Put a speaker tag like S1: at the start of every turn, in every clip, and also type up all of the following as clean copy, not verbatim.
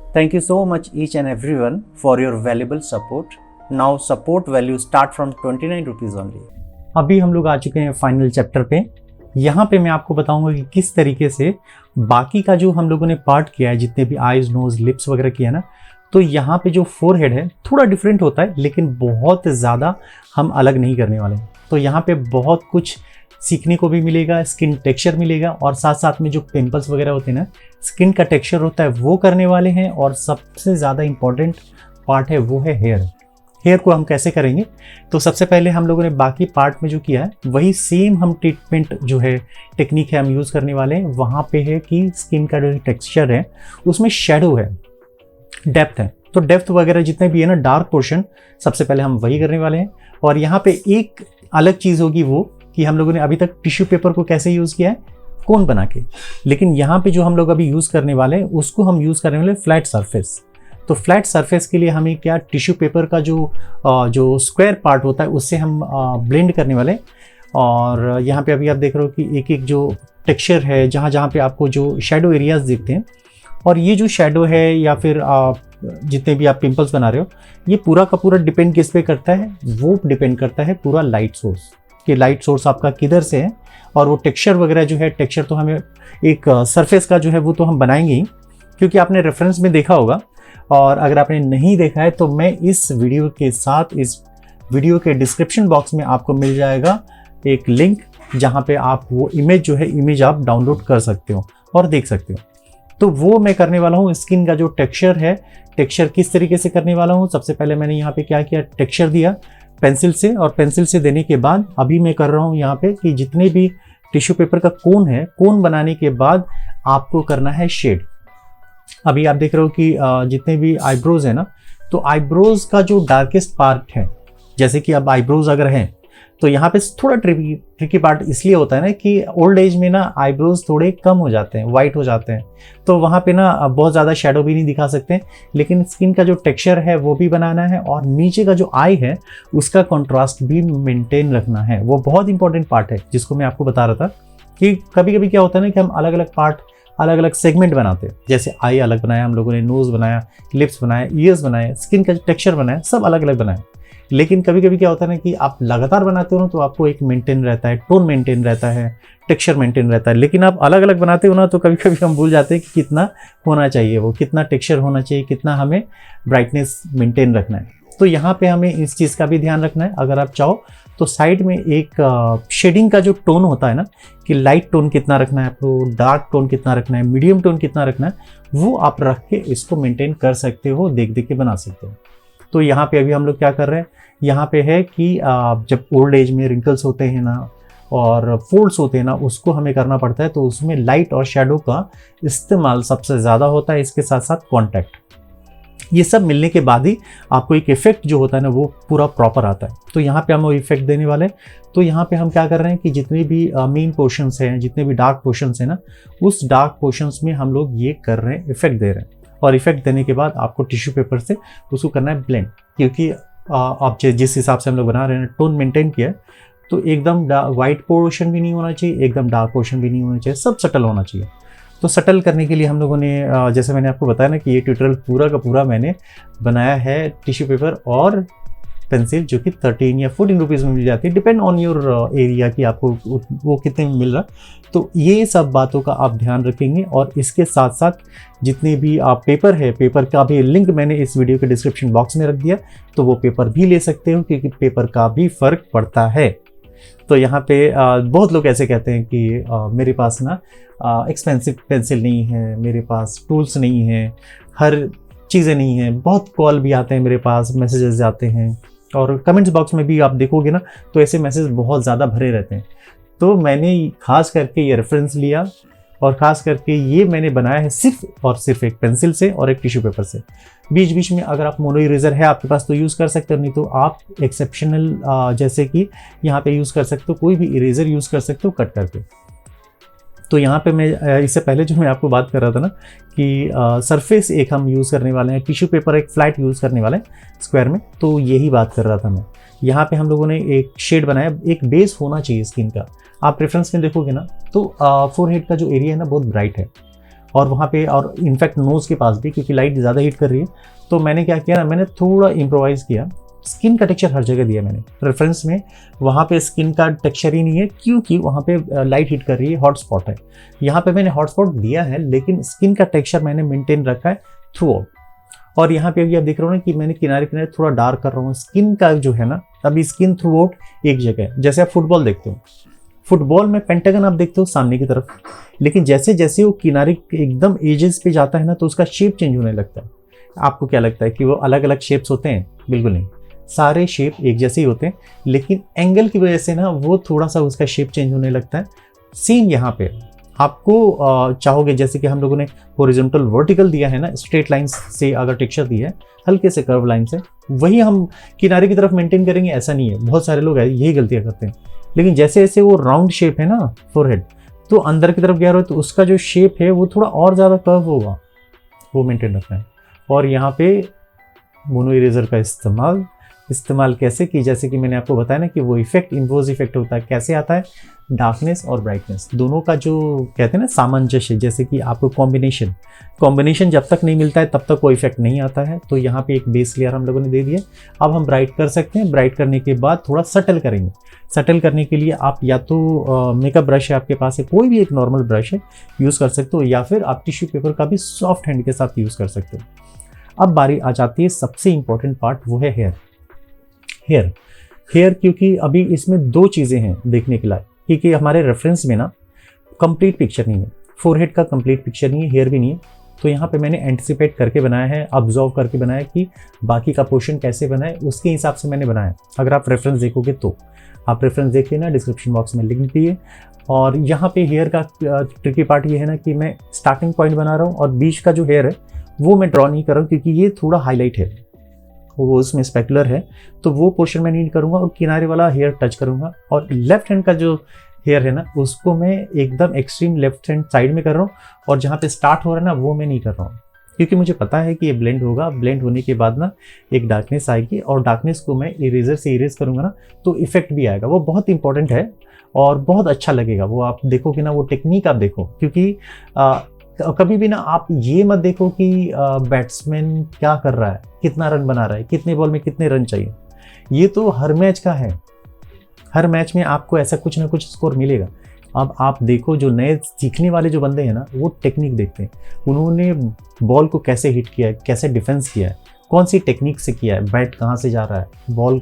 S1: Thank you so much each and everyone for your valuable support. Now support value start from 29 rupees only. अभी हम लोग आ चुके हैं final chapter पे। यहाँ पे मैं आपको बताऊंगा कि किस तरीके से बाकी का जो हम लोगों ने पार्ट किया है, जितने भी आईज, नोज, लिप्स वगैरह किया है ना, तो यहाँ पे जो फोरहेड है थोड़ा डिफरेंट होता है, लेकिन बहुत ज़्यादा हम अलग नहीं करने वाले हैं। तो यहाँ पे बहुत कुछ सीखने को भी मिलेगा, स्किन टेक्सचर मिलेगा, और साथ साथ में जो पिंपल्स वगैरह होते हैं ना, स्किन का टेक्सचर होता है वो करने वाले हैं। और सबसे ज़्यादा इम्पॉर्टेंट पार्ट है वो है हेयर को हम कैसे करेंगे। तो सबसे पहले हम लोगों ने बाकी पार्ट में जो किया है वही सेम हम ट्रीटमेंट जो है, टेक्निक है, हम यूज़ करने वाले हैं। वहाँ पे है कि स्किन का जो टेक्सचर है उसमें शेडो है, डेप्थ है, तो डेप्थ वगैरह जितने भी है ना, डार्क पोर्शन, सबसे पहले हम वही करने वाले हैं। और यहाँ पे एक अलग चीज़ होगी वो कि हम लोगों ने अभी तक टिश्यू पेपर को कैसे यूज़ किया है, कोन बना के, लेकिन यहाँ पे जो हम लोग अभी यूज़ करने वाले हैं उसको हम यूज़ करने वाले फ्लैट सरफेस। तो फ्लैट सरफेस के लिए हमें क्या, टिश्यू पेपर का जो स्क्वायर पार्ट होता है उससे हम ब्लेंड करने वाले। और यहाँ पे अभी आप देख रहे हो कि एक एक जो टेक्सचर है, जहाँ जहाँ पे आपको जो शेडो एरियाज दिखते हैं, और ये जो शेडो है या फिर जितने भी आप पिंपल्स बना रहे हो, ये पूरा का पूरा डिपेंड किस पे करता है, वो डिपेंड करता है पूरा लाइट सोर्स, कि लाइट सोर्स आपका किधर से है। और वो टेक्सचर वगैरह जो है, टेक्सचर तो हमें एक सरफेस का जो है वो तो हम बनाएंगे ही, क्योंकि आपने रेफरेंस में देखा होगा। और अगर आपने नहीं देखा है तो मैं इस वीडियो के साथ, इस वीडियो के डिस्क्रिप्शन बॉक्स में आपको मिल जाएगा एक लिंक, जहाँ पे आप वो इमेज जो है, इमेज आप डाउनलोड कर सकते हो और देख सकते हो। तो वो मैं करने वाला हूँ। स्किन का जो टेक्सचर है, टेक्सचर किस तरीके से करने वाला हूँ। सबसे पहले मैंने यहाँ पे क्या किया, टेक्सचर दिया पेंसिल से, और पेंसिल से देने के बाद अभी मैं कर रहा हूँ यहाँ पे कि जितने भी टिश्यू पेपर का कोन है, कोन बनाने के बाद आपको करना है शेड। अभी आप देख रहे हो कि जितने भी आईब्रोज है ना, तो आईब्रोज का जो डार्केस्ट पार्ट है, जैसे कि अब आईब्रोज अगर है तो यहाँ पे थोड़ा ट्रिकी पार्ट इसलिए होता है ना कि ओल्ड एज में ना आईब्रोज थोड़े कम हो जाते हैं, वाइट हो जाते हैं, तो वहाँ पे ना बहुत ज़्यादा शेडो भी नहीं दिखा सकते। लेकिन स्किन का जो टेक्सचर है वो भी बनाना है, और नीचे का जो आई है उसका कंट्रास्ट भी मेंटेन रखना है। वो बहुत इंपॉर्टेंट पार्ट है जिसको मैं आपको बता रहा था कि कभी कभी क्या होता है ना कि हम अलग अलग पार्ट, अलग अलग सेगमेंट बनाते हैं। जैसे आई अलग बनाया हम लोगों ने, नोज़ बनाया, लिप्स बनाया, ईयर्स बनाए, स्किन का टेक्सचर बनाया, सब अलग अलग बनाए। लेकिन कभी कभी क्या होता है ना कि आप लगातार बनाते हो ना, तो आपको एक मेंटेन रहता है, टोन मेंटेन रहता है, टेक्सचर मेंटेन रहता है। लेकिन आप अलग अलग बनाते हो ना, तो कभी कभी हम भूल जाते हैं कि कितना होना चाहिए, वो कितना टेक्सचर होना चाहिए, कितना हमें ब्राइटनेस मेंटेन रखना है। तो यहाँ पे हमें इस चीज़ का भी ध्यान रखना है। अगर आप चाहो तो साइड में एक शेडिंग का जो टोन होता है ना, कि लाइट टोन कितना रखना है आपको, डार्क टोन कितना रखना है, मीडियम टोन कितना रखना है, वो आप रख के इसको मेंटेन कर सकते हो, देख देख के बना सकते हो। तो यहाँ पे अभी हम लोग क्या कर रहे हैं, यहाँ पे है कि जब ओल्ड एज में रिंकल्स होते हैं ना, और फोल्ड्स होते हैं ना, उसको हमें करना पड़ता है। तो उसमें लाइट और शेडो का इस्तेमाल सबसे ज़्यादा होता है, इसके साथ साथ कॉन्टैक्ट। ये सब मिलने के बाद ही आपको एक इफेक्ट जो होता है ना, वो पूरा प्रॉपर आता है। तो यहाँ पे हम वो इफेक्ट देने वाले हैं। तो यहाँ पे हम क्या कर रहे हैं कि जितने भी मेन पोर्शंस हैं, जितने भी डार्क पोर्शंस हैं ना, उस डार्क पोर्शंस में हम लोग ये कर रहे हैं, इफेक्ट दे रहे हैं। और इफेक्ट देने के बाद आपको टिश्यू पेपर से उसको करना है ब्लेंड, क्योंकि आप जिस हिसाब से हम लोग बना रहे हैं, टोन मेंटेन किया है, तो एकदम वाइट पोर्शन भी नहीं होना चाहिए, एकदम डार्क पोर्शन भी नहीं होना चाहिए, सब सटल होना चाहिए। तो सटल करने के लिए हम लोगों ने, जैसे मैंने आपको बताया ना कि ये ट्यूटोरियल पूरा का पूरा मैंने बनाया है टिश्यू पेपर और पेंसिल, जो कि 13 या 14 रुपीज़ में मिल जाती है, डिपेंड ऑन योर एरिया कि आपको वो कितने में मिल रहा। तो ये सब बातों का आप ध्यान रखेंगे। और इसके साथ साथ जितने भी आप पेपर है, पेपर का भी लिंक मैंने इस वीडियो के डिस्क्रिप्शन बॉक्स में रख दिया, तो वो पेपर भी ले सकते हो, क्योंकि पेपर का भी फ़र्क पड़ता है। तो यहाँ पे बहुत लोग ऐसे कहते हैं कि मेरे पास ना एक्सपेंसिव पेंसिल नहीं है, मेरे पास टूल्स नहीं है, हर चीज़ें नहीं हैं, बहुत कॉल भी आते हैं मेरे पास, मैसेजेस जाते हैं, और कमेंट्स बॉक्स में भी आप देखोगे ना तो ऐसे मैसेज बहुत ज़्यादा भरे रहते हैं। तो मैंने खास करके ये रेफरेंस लिया, और ख़ास करके ये मैंने बनाया है सिर्फ और सिर्फ एक पेंसिल से और एक टिश्यू पेपर से। बीच बीच में अगर आप मोनो इरेजर है आपके पास तो यूज़ कर सकते हो, नहीं तो आप एक्सेप्शनल जैसे कि यहाँ पे यूज़ कर सकते हो, कोई भी इरेजर यूज़ कर सकते हो कट करके। तो यहाँ पे मैं इससे पहले जो मैं आपको बात कर रहा था ना कि सरफेस एक हम यूज़ करने वाले हैं, टिश्यू पेपर एक फ्लैट यूज़ करने वाले हैं स्क्वायर में, तो यही बात कर रहा था मैं। यहाँ पे हम लोगों ने एक शेड बनाया, एक बेस होना चाहिए स्किन का। आप रेफरेंस में देखोगे ना तो फोरहेड का जो एरिया है ना बहुत ब्राइट है, और वहाँ पे और इनफैक्ट नोज़ के पास भी, क्योंकि लाइट ज़्यादा हीट कर रही है। तो मैंने क्या किया ना, मैंने थोड़ा इम्प्रोवाइज़ किया, स्किन का टेक्सचर हर जगह दिया मैंने रेफरेंस में। वहाँ पे स्किन का टेक्सचर ही नहीं है, क्योंकि वहाँ पे लाइट हिट कर रही है, हॉट स्पॉट है। यहाँ पे मैंने हॉट स्पॉट दिया है, लेकिन स्किन का टेक्सचर मैंने मेंटेन रखा है थ्रू आउट। और यहाँ पे अभी आप देख रहे हो ना कि मैंने किनारे किनारे थोड़ा डार्क कर रहा हूँ। स्किन का जो है ना, अभी स्किन थ्रू आउट एक जगह है। जैसे आप फुटबॉल देखते हो, फुटबॉल में पेंटागन आप देखते हो सामने की तरफ, लेकिन जैसे जैसे वो किनारे एकदम एजेस पे जाता है ना, तो उसका शेप चेंज होने लगता है। आपको क्या लगता है कि वो अलग अलग शेप्स होते हैं? बिल्कुल नहीं, सारे शेप एक जैसे ही होते हैं, लेकिन एंगल की वजह से ना वो थोड़ा सा उसका शेप चेंज होने लगता है। सेम यहाँ पे आपको चाहोगे, जैसे कि हम लोगों ने हॉरिजॉन्टल वर्टिकल दिया है ना, स्ट्रेट लाइन से अगर टेक्सचर दिया है, हल्के से कर्व लाइन से, वही हम किनारे की तरफ मेंटेन करेंगे, ऐसा नहीं है। बहुत सारे लोग यही गलतियां करते हैं। लेकिन जैसे जैसे वो राउंड शेप है ना फोरहेड, तो अंदर की तरफ गया रहो, तो उसका जो शेप है वो थोड़ा और ज़्यादा कर्व होगा, वो मेंटेन रखना है। और यहाँ पे मोनो इरेजर का इस्तेमाल कैसे की, जैसे कि मैंने आपको बताया ना कि वो इफेक्ट इम्पोज इफेक्ट होता है। कैसे आता है? डार्कनेस और ब्राइटनेस दोनों का जो कहते हैं ना सामंजस्य, जैसे कि आपको कॉम्बिनेशन जब तक नहीं मिलता है तब तक कोई इफेक्ट नहीं आता है। तो यहाँ पे एक बेस लेयर हम लोगों ने दे दिया। अब हम ब्राइट कर सकते हैं। ब्राइट करने के बाद थोड़ा सटल करेंगे। सटल करने के लिए आप या तो मेकअप ब्रश है आपके पास है, कोई भी एक नॉर्मल ब्रश है, यूज़ कर सकते हो, या फिर आप टिश्यू पेपर का भी सॉफ्ट हैंड के साथ यूज़ कर सकते हो। अब बारी आ जाती है सबसे इंपॉर्टेंट पार्ट, वो है हेयर। क्योंकि अभी इसमें दो चीज़ें हैं देखने के लायक, क्योंकि हमारे रेफरेंस में ना कंप्लीट पिक्चर नहीं है, फोरहेड का कंप्लीट पिक्चर नहीं है, हेयर भी नहीं है। तो यहाँ पे मैंने एंटिसिपेट करके बनाया है, ऑब्जर्व करके बनाया कि बाकी का पोर्शन कैसे बनाए, उसके हिसाब से मैंने बनाया। अगर आप रेफरेंस देखोगे तो आप रेफरेंस देख लेना, डिस्क्रिप्शन बॉक्स में लिंक भी है। और यहाँ पे हेयर का ट्रिकी पार्ट ये है ना कि मैं स्टार्टिंग पॉइंट बना रहा हूँ और बीच का जो हेयर है वो मैं ड्रॉ नहीं कर रहा हूँ, क्योंकि ये थोड़ा हाईलाइट है, वो उसमें स्पेकुलर है, तो वो पोर्शन मैं नहीं करूँगा और किनारे वाला हेयर टच करूँगा। और लेफ्ट हैंड का जो हेयर है ना, उसको मैं एकदम एक्सट्रीम लेफ्ट हैंड साइड में कर रहा हूँ, और जहाँ पे स्टार्ट हो रहा है ना वो मैं नहीं कर रहा हूँ, क्योंकि मुझे पता है कि ये ब्लेंड होगा। ब्लेंड होने के बाद ना एक डार्कनेस आएगी, और डार्कनेस को मैं इरेजर से इरेज करूँगा ना, तो इफेक्ट भी आएगा। वो बहुत इंपॉर्टेंट है और बहुत अच्छा लगेगा। वो आप देखोगे ना, वो टेक्निक आप देखो, क्योंकि कभी भी ना आप ये मत देखो कि बैट्समैन क्या कर रहा है, कितना रन बना रहा है, कितने बॉल में कितने रन चाहिए। ये तो हर मैच का है, हर मैच में आपको ऐसा कुछ ना कुछ स्कोर मिलेगा। अब आप देखो, जो नए सीखने वाले जो बंदे हैं ना, वो टेक्निक देखते हैं, उन्होंने बॉल को कैसे हिट किया है, कैसे डिफेंस किया है, कौन सी टेक्निक से किया है, बैट कहाँ से जा रहा है, बॉल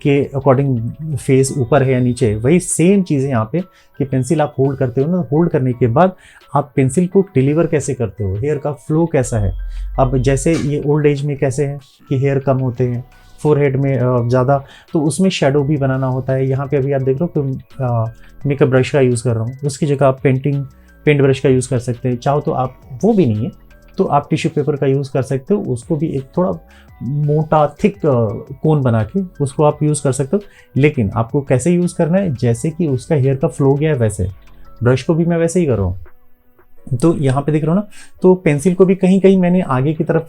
S1: के अकॉर्डिंग फेस ऊपर है या नीचे। वही सेम चीज़ें यहाँ पे कि पेंसिल आप होल्ड करते हो ना, होल्ड करने के बाद आप पेंसिल को डिलीवर कैसे करते हो, हेयर का फ्लो कैसा है। अब जैसे ये ओल्ड एज में कैसे है कि हेयर कम होते हैं, फोरहेड में ज़्यादा, तो उसमें शेडो भी बनाना होता है। यहाँ पे अभी आप देख रहे हो कि मेकअप ब्रश का यूज़ कर रहा हूँ, उसकी जगह आप पेंट ब्रश का यूज़ कर सकते हैं। चाहो तो आप, वो भी नहीं है तो आप टिश्यू पेपर का यूज़ कर सकते हो, उसको भी एक थोड़ा मोटा थिक कोन बना के उसको आप यूज़ कर सकते हो। लेकिन आपको कैसे यूज़ करना है, जैसे कि उसका हेयर का फ्लो गया है वैसे। ब्रश को भी मैं वैसे ही कर रहा हूँ। तो यहाँ पे देख रहे हो ना, तो पेंसिल को भी कहीं कहीं मैंने आगे की तरफ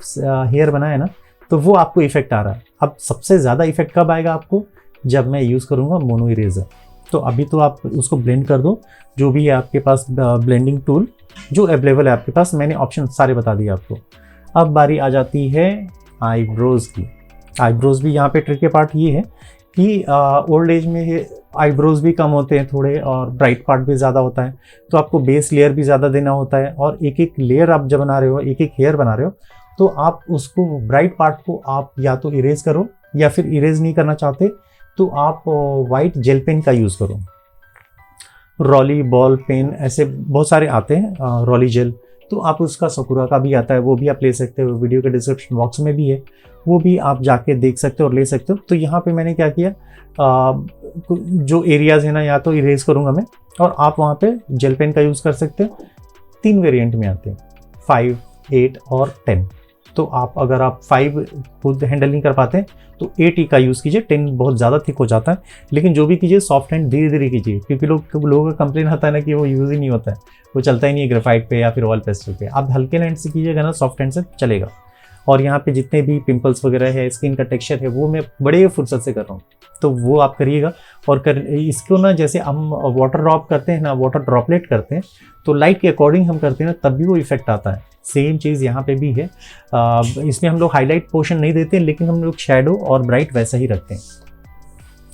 S1: हेयर बनाया ना, तो वो आपको इफेक्ट आ रहा है। अब सबसे ज़्यादा इफेक्ट कब आएगा आपको, जब मैं यूज़ करूँगा मोनो इरेजर। तो अभी तो आप उसको ब्लेंड कर दो, जो भी है आपके पास ब्लेंडिंग टूल जो अवेलेबल है आपके पास, मैंने ऑप्शन सारे बता दिए आपको। अब बारी आ जाती है आईब्रोज़ की। आईब्रोज़ भी यहाँ पे ट्रिकी पार्ट ये है कि ओल्ड एज में आईब्रोज़ भी कम होते हैं थोड़े, और ब्राइट पार्ट भी ज़्यादा होता है, तो आपको बेस लेयर भी ज़्यादा देना होता है। और एक एक लेयर आप जब बना रहे हो, एक एक हेयर बना रहे हो, तो आप उसको ब्राइट पार्ट को आप या तो इरेज करो, या फिर इरेज नहीं करना चाहते तो आप वाइट जेल पेन का यूज़ करो। रॉली बॉल पेन ऐसे बहुत सारे आते हैं, रॉली जेल, तो आप उसका सकुरा का भी आता है, वो भी आप ले सकते हो। वीडियो के डिस्क्रिप्शन बॉक्स में भी है, वो भी आप जाके देख सकते हो और ले सकते हो। तो यहाँ पे मैंने क्या किया, जो एरियाज़ है ना, या तो इरेज करूँगा मैं, और आप वहाँ पे जेल पेन का यूज़ कर सकते हो। 3 वेरिएंट में आते हैं, 5, 8 और 10। तो आप अगर आप 5 खुद हैंडल नहीं कर पाते तो 8 ही का यूज़ कीजिए, 10 बहुत ज़्यादा थिक हो जाता है। लेकिन जो भी कीजिए सॉफ्ट हैंड धीरे धीरे कीजिए, क्योंकि लोगों का कंप्लेन आता है ना कि वो यूज़ ही नहीं होता है, वो चलता ही नहीं है ग्रेफाइट पे या फिर ऑयल पेस्टल पे। आप हल्के हैंड से कीजिएगा ना, सॉफ्ट हैंड से चलेगा। और यहाँ पे जितने भी पिंपल्स वगैरह है, स्किन का टेक्सचर है, वो मैं बड़े फुर्सत से कर रहा हूँ। तो वो आप करिएगा। और इसको ना जैसे हम वाटर ड्रॉप करते हैं ना, वाटर ड्रॉपलेट करते हैं, तो लाइट के अकॉर्डिंग हम करते हैं ना, तब भी वो इफेक्ट आता है। सेम चीज़ यहाँ पे भी है। इसमें हम लोग हाईलाइट पोर्शन नहीं देते, लेकिन हम लोग शेडो और ब्राइट वैसा ही रखते हैं।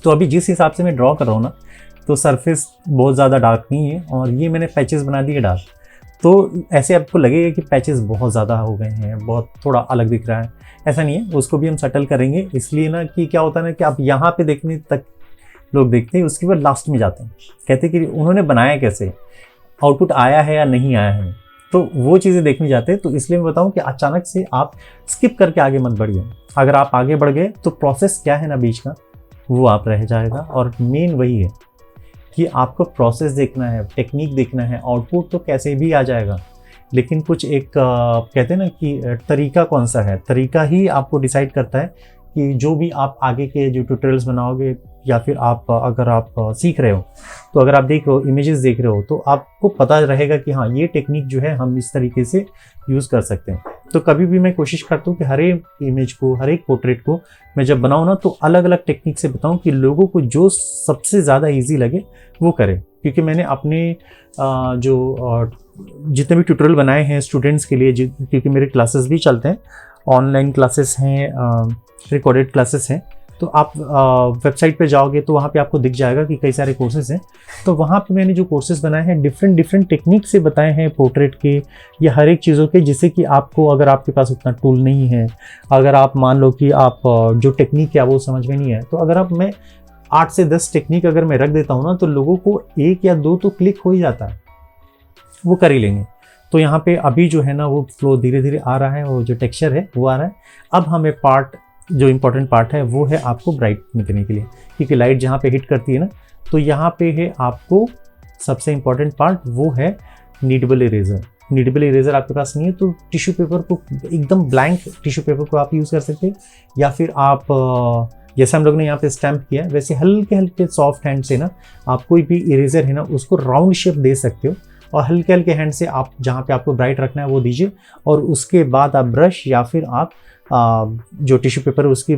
S1: तो अभी जिस हिसाब से मैं ड्रॉ कर रहा हूँ ना, तो सरफेस बहुत ज़्यादा डार्क नहीं है, और ये मैंने पैचेस बना दिए डार्क। तो ऐसे आपको लगेगा कि पैचेस बहुत ज़्यादा हो गए हैं, बहुत थोड़ा अलग दिख रहा है, ऐसा नहीं है। उसको भी हम सटल करेंगे, इसलिए ना कि क्या होता है ना कि आप यहाँ पे देखने तक लोग देखते हैं, उसके बाद लास्ट में जाते हैं, कहते हैं कि उन्होंने बनाया कैसे, आउटपुट आया है या नहीं आया है, तो वो चीज़ें देखने जाते हैं। तो इसलिए मैं बताऊँ कि अचानक से आप स्किप करके आगे मत बढ़िए। अगर आप आगे बढ़ गए तो प्रोसेस क्या है ना बीच का, वो आप रह जाएगा। और मेन वही है कि आपको प्रोसेस देखना है, टेक्निक देखना है। आउटपुट तो कैसे भी आ जाएगा, लेकिन कुछ एक कहते हैं ना कि तरीका कौन सा है, तरीका ही आपको डिसाइड करता है कि जो भी आप आगे के जो ट्यूटोरियल्स बनाओगे, या फिर आप अगर आप सीख रहे हो, तो अगर आप देख रहे हो, इमेजेस देख रहे हो, तो आपको पता रहेगा कि हाँ, ये टेक्निक जो है हम इस तरीके से यूज़ कर सकते हैं। तो कभी भी मैं कोशिश करता हूँ कि हर एक इमेज को, हर एक पोर्ट्रेट को मैं जब बनाऊँ ना, तो अलग अलग टेक्निक से बताऊँ कि लोगों को जो सबसे ज़्यादा ईजी लगे वो करें। क्योंकि मैंने अपने जो जितने भी ट्यूटोरियल बनाए हैं स्टूडेंट्स के लिए, क्योंकि मेरे क्लासेस भी चलते हैं, ऑनलाइन क्लासेस हैं, रिकॉर्डेड क्लासेस हैं, तो आप वेबसाइट पे जाओगे तो वहाँ पे आपको दिख जाएगा कि कई सारे कोर्सेज हैं। तो वहाँ पे मैंने जो कोर्सेज बनाए हैं, डिफरेंट टेक्निक से बताए हैं पोर्ट्रेट के या हर एक चीज़ों के, जिससे कि आपको, अगर आपके पास उतना टूल नहीं है, अगर आप मान लो कि आप जो टेक्निक है वो समझ में नहीं है, तो अगर आप, मैं 8 से 10 टेक्निक अगर मैं रख देता हूँ ना, तो लोगों को 1 या 2 तो क्लिक हो ही जाता है, वो कर ही लेंगे। तो यहाँ पे अभी जो है ना वो फ्लो धीरे धीरे आ रहा है, वो जो टेक्सचर है वो आ रहा है। अब हमें पार्ट, जो इम्पोर्टेंट पार्ट है वो है आपको ब्राइट करने के लिए, क्योंकि लाइट जहाँ पे हिट करती है ना, तो यहाँ पे है आपको सबसे इम्पोर्टेंट पार्ट, वो है नीडेबल इरेजर। नीडेबल इरेजर आपके पास नहीं है तो टिश्यू पेपर को, एकदम ब्लैंक टिश्यू पेपर को आप यूज़ कर सकते हैं, या फिर आप जैसे हम लोग ने यहाँ पे स्टैम्प किया वैसे हल्के हल्के सॉफ्ट हैंड से ना आप कोई भी इरेजर है ना उसको राउंड शेप दे सकते हो, और हल्के हल्के हैंड से आप जहाँ पे आपको ब्राइट रखना है वो दीजिए, और उसके बाद आप ब्रश या फिर आप जो टिश्यू पेपर है उसकी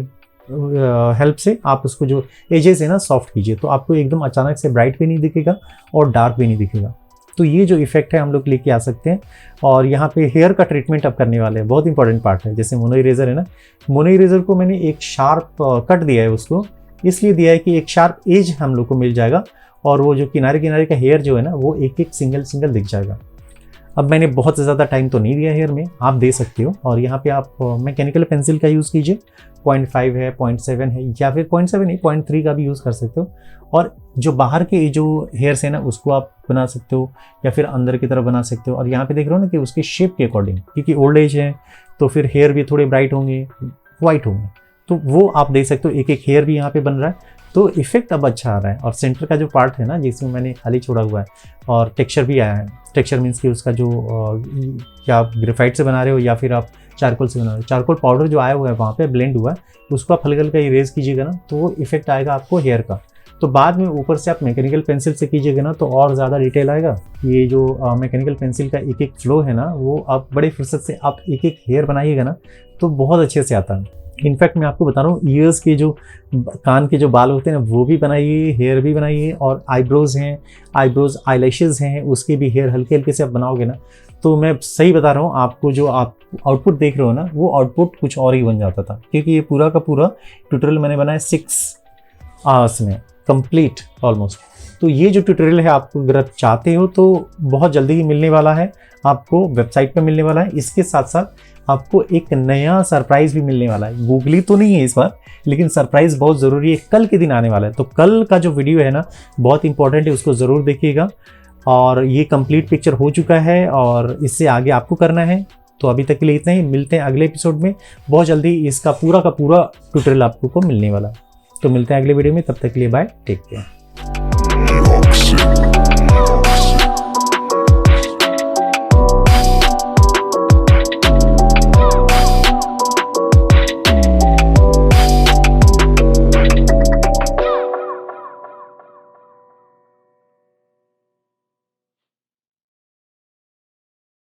S1: हेल्प से आप उसको जो एजेस है ना सॉफ्ट कीजिए, तो आपको एकदम अचानक से ब्राइट भी नहीं दिखेगा और डार्क भी नहीं दिखेगा। तो ये जो इफेक्ट है हम लोग लेके आ सकते हैं। और यहाँ पे हेयर का ट्रीटमेंट अब करने वाले हैं, बहुत इंपॉर्टेंट पार्ट है। जैसे मोनो इरेजर है ना, मोनो इरेजर को मैंने एक शार्प कट दिया है, उसको इसलिए दिया है कि एक शार्प एज हम लोग को मिल जाएगा, और वो जो किनारे किनारे का हेयर जो है ना वो एक एक सिंगल दिख जाएगा। अब मैंने बहुत ज़्यादा टाइम तो नहीं दिया हेयर में, आप दे सकते हो। और यहाँ पे आप मैकेनिकल पेंसिल का यूज़ कीजिए, 0.5 है, 0.7 है, या फिर 0.7 नहीं 0.3 का भी यूज़ कर सकते हो। और जो बाहर के जो हेयर्स है ना उसको आप बना सकते हो, या फिर अंदर की तरफ बना सकते हो। और यहाँ पे देख रहे हो ना कि उसके शेप के अकॉर्डिंग, क्योंकि ओल्ड एज है तो फिर हेयर भी थोड़े ब्राइट होंगे, वाइट होंगे, तो वो आप दे सकते हो। एक एक हेयर भी यहाँ पे बन रहा है, तो इफेक्ट अब अच्छा आ रहा है। और सेंटर का जो पार्ट है ना जिसमें मैंने खाली छोड़ा हुआ है, और टेक्सचर भी आया है। टेक्सचर मीन्स कि उसका जो क्या आप ग्रेफाइट से बना रहे हो या फिर आप चारकोल से बना रहे हो, चारकोल पाउडर जो आया हुआ है वहाँ पे ब्लेंड हुआ है, उसको आप हल्का हल्का इरेज कीजिएगा ना तो वो इफेक्ट आएगा आपको हेयर का। तो बाद में ऊपर से आप मैकेनिकल पेंसिल से कीजिएगा ना तो और ज़्यादा डिटेल आएगा। ये जो मैकेनिकल पेंसिल का एक एक फ्लो है ना, वो आप बड़े फुर्सत से आप एक एक हेयर बनाइएगा ना तो बहुत अच्छे से आता है। इनफैक्ट मैं आपको बता रहा हूँ, ईयर्स के जो कान के जो बाल होते हैं ना वो भी बनाइए, हेयर भी बनाइए, और आईब्रोज हैं, आईब्रोज आईलैशेस हैं, उसके भी हेयर हल्के हल्के से आप बनाओगे ना, तो मैं सही बता रहा हूँ आपको, जो आप आउटपुट देख रहे हो ना वो आउटपुट कुछ और ही बन जाता था। क्योंकि ये पूरा का पूरा ट्यूटोरियल मैंने बनाया 6 आवर्स में, कंप्लीट ऑलमोस्ट। तो ये जो ट्यूटोरियल है आपको अगर आप चाहते हो तो बहुत जल्दी ही मिलने वाला है, आपको वेबसाइट पे मिलने वाला है। इसके साथ साथ आपको एक नया सरप्राइज भी मिलने वाला है। गूगली तो नहीं है इस बार, लेकिन सरप्राइज बहुत ज़रूरी है, कल के दिन आने वाला है। तो कल का जो वीडियो है ना बहुत इंपॉर्टेंट है, उसको ज़रूर देखिएगा। और ये कंप्लीट पिक्चर हो चुका है और इससे आगे आपको करना है। तो अभी तक के लिए इतना ही, मिलते हैं अगले एपिसोड में। बहुत जल्दी इसका पूरा का पूरा ट्यूटोरियल आपको मिलने वाला है। तो मिलते हैं अगले वीडियो में, तब तक के लिए बाय, टेक केयर।